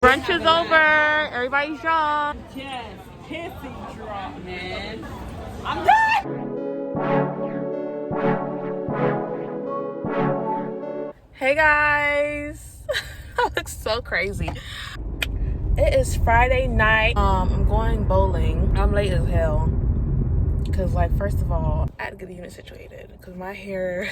Brunch is over. Everybody's drunk. Yes, pissy drunk, man. I'm done. Hey guys. I look so crazy. It is Friday night. I'm going bowling. I'm late as hell. Cause like, first of all, I had to get the unit situated. Cause my hair,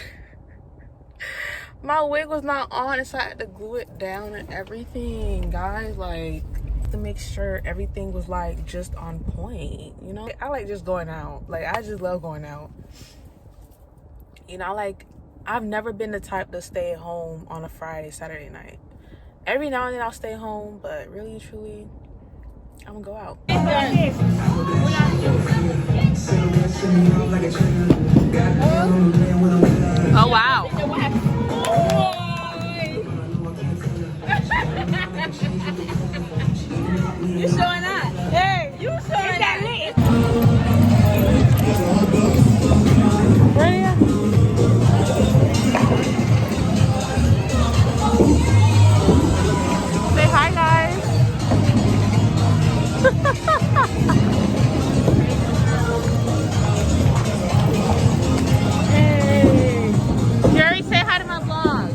my wig was not on, so I had to glue it down and everything, guys. Like, to make sure everything was like just on point, you know. I like just going out. Like, I just love going out, you know. Like, I've never been the type to stay at home on a Friday, Saturday night. Every now and then I'll stay home, but really, truly, I'm gonna go out. Oh wow. You showing up? Hey, you showing that lit? Where are you? Say hi, guys. Hey. Jerry, say hi to my vlog.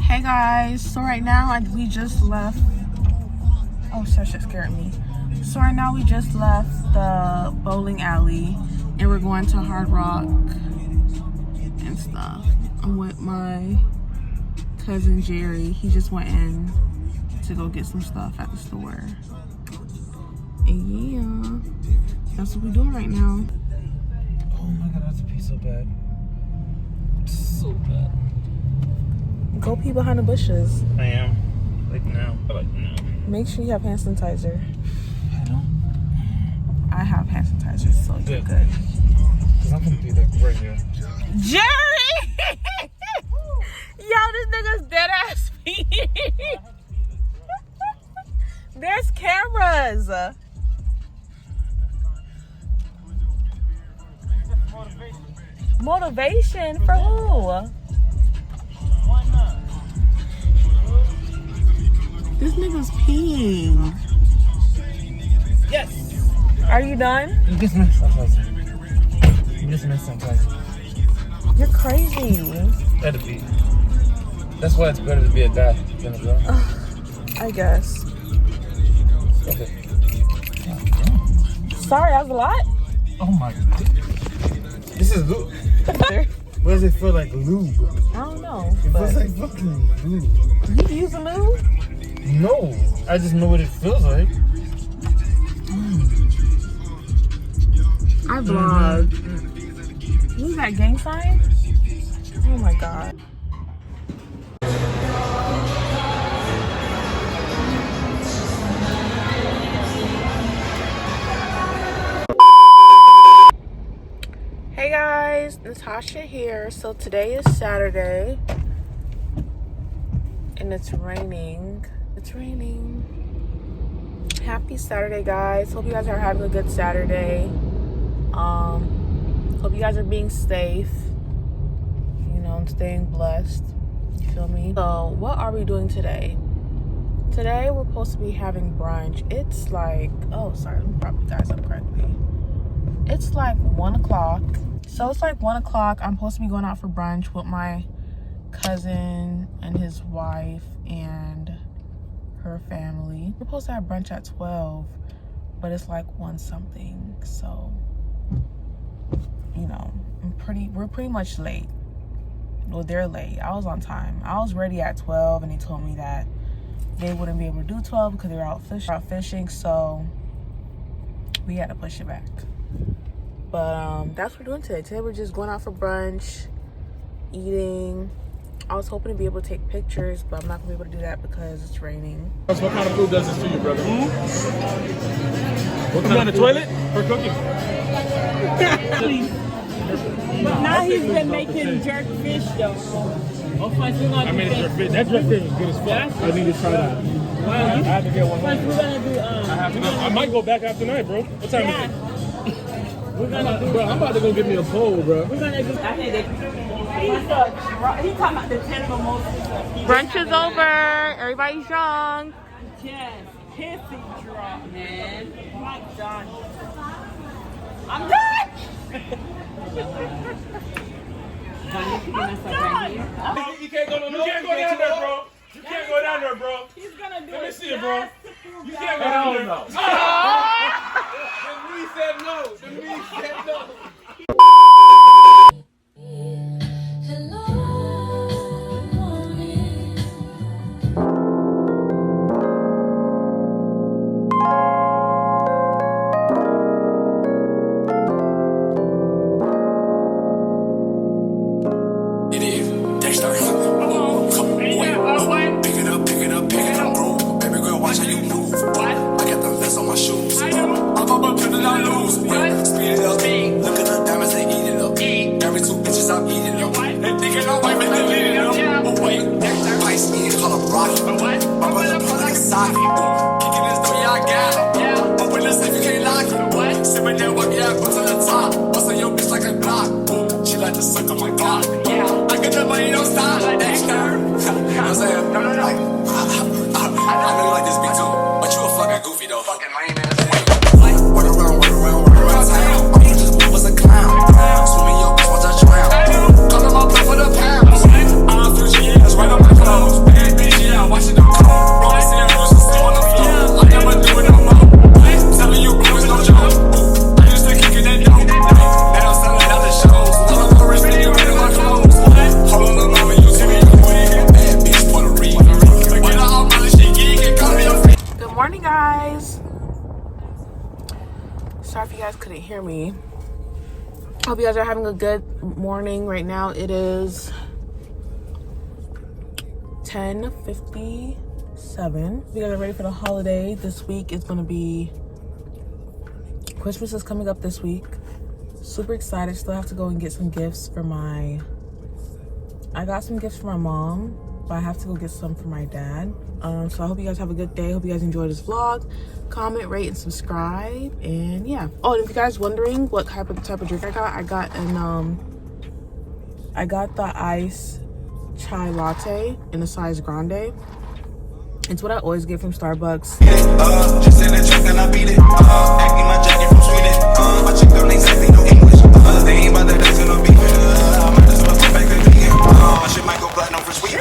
Hey guys, so right now we just left. Oh, that shit scared me. So right now we just left the bowling alley and we're going to Hard Rock and stuff. I'm with my cousin Jerry. He just went in to go get some stuff at the store. And yeah, that's what we're doing right now. Oh my god, that's a piece so bad. So bad. Go pee behind the bushes. I am. Like now. Like now. Make sure you have hand sanitizer. I don't. I have hand sanitizer, so you're good. Because I'm gonna be like right here. Jerry! Yo, this nigga's dead ass feet. There's cameras. Motivation for who? This nigga's peeing. Yes! Are you done? You just missed sometimes. You just missed sometimes. You're crazy. That'd be. That's why it's better to be a guy than a girl. I guess. Okay. Sorry, that was a lot. Oh my god. This is lube. What does it feel like lube? I don't know. It But feels like fucking lube. you use a lube? No, I just know what it feels like. I vlog. Who's that, gang sign? Oh my god. Hey guys, Natasha here. So today is Saturday and it's raining. It's raining. Happy Saturday, guys. Hope you guys are having a good Saturday. Hope you guys are being safe, you know, and staying blessed. You feel me? So what are we doing today? Today we're supposed to be having brunch. It's like, oh sorry, let me prop you guys up correctly. It's like 1 o'clock. So it's like 1 o'clock. I'm supposed to be going out for brunch with my cousin and his wife and her family. We're supposed to have brunch at 12, but it's like 1 something. So, you know, we're pretty much late. Well, they're late. I was on time. I was ready at 12 and they told me that they wouldn't be able to do 12 because they were out fishing, so we had to push it back. But that's what we're doing today. Today we're just going out for brunch, eating. I was hoping to be able to take pictures, but I'm not gonna be able to do that because it's raining. What kind of food does this to you, brother? What kind on the toilet? For cooking. Now he's been making jerk fish though. I made a jerk fish. That jerk fish is good as fuck. I need to try that. I have to get one. We're gonna do I might go back after tonight, bro. What time is it? we're gonna do Bro, I'm about to go get me a pole, bro. we're gonna do He talking about the 10 mimosas. Brunch is over. Everybody's drunk. Yes, pissy drunk, man. My God. I'm done. You can't go down there, bro. You can't go down there, bro. He's gonna do Let me it. see it, bro. You can't go Hell down there. no. The knee said no. The knee said no. Sorry if you guys couldn't hear me. Hope you guys are having a good morning. Right now it is 10:57. You guys are ready for the holiday. This week is going to be Christmas is coming up this week. Super excited. Still have to go and get some gifts for I got some gifts for my mom, but I have to go get some for my dad. So I hope you guys have a good day. Hope you guys enjoy this vlog. Comment, rate, and subscribe. And yeah. Oh, and if you guys wondering what type of drink I got the ice chai latte in the size grande. It's what I always get from Starbucks. Just in the truck and I beat it. Acting my jacket from Sweden. My chick don't exactly know English. They ain't about that, that's gonna be. I might as well go back to vegan. My shit might go platinum for sweet.